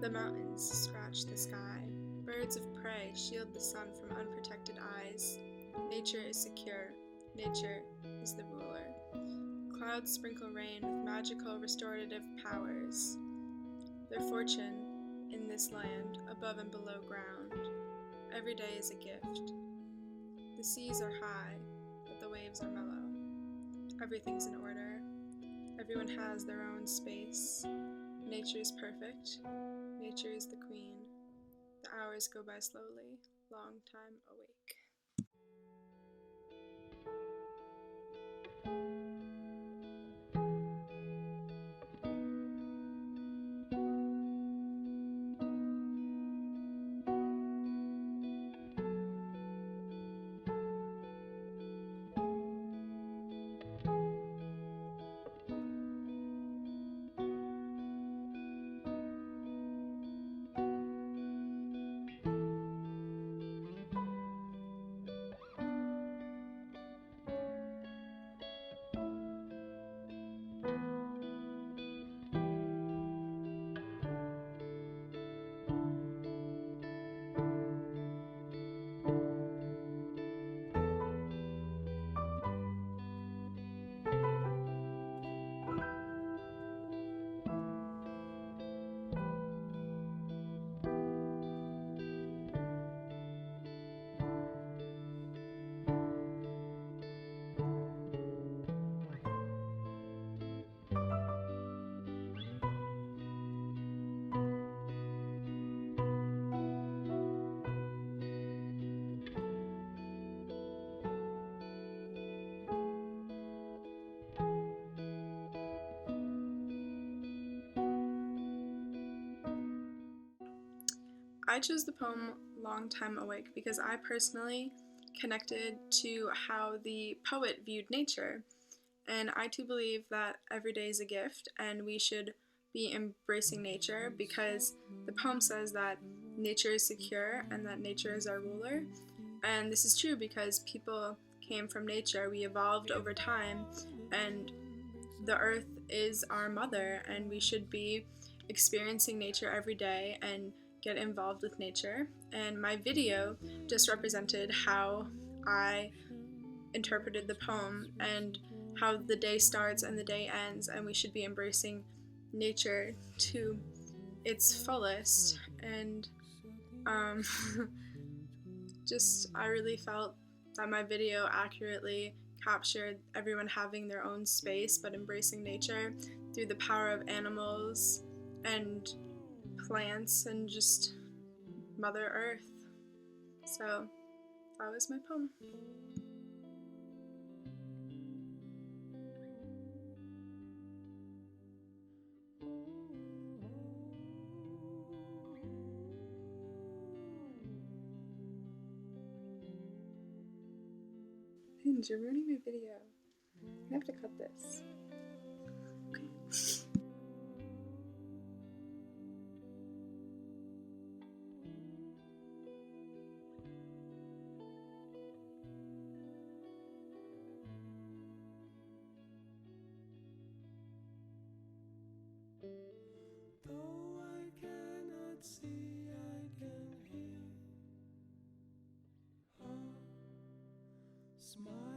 The mountains scratch the sky. Birds of prey shield the sun from unprotected eyes. Nature is secure. Nature is the ruler. Clouds sprinkle rain with magical restorative powers. Their fortune in this land, above and below ground. Every day is a gift. The seas are high, but the waves are mellow. Everything's in order. Everyone has their own space. Nature is perfect. Nature is the queen. The hours go by slowly. Long time awake. I chose the poem Long Time Awake because I personally connected to how the poet viewed nature. And I too believe that every day is a gift and we should be embracing nature because the poem says that nature is secure and that nature is our ruler. And this is true because people came from nature, we evolved over time, and the earth is our mother, and we should be experiencing nature every day and get involved with nature. And my video just represented how I interpreted the poem and how the day starts and the day ends, and we should be embracing nature to its fullest. And I really felt that my video accurately captured everyone having their own space but embracing nature through the power of animals and plants and just Mother Earth. So that was my poem. Hinge, you're ruining my video. I have to cut this. Okay. Though I cannot see, I can hear her smile.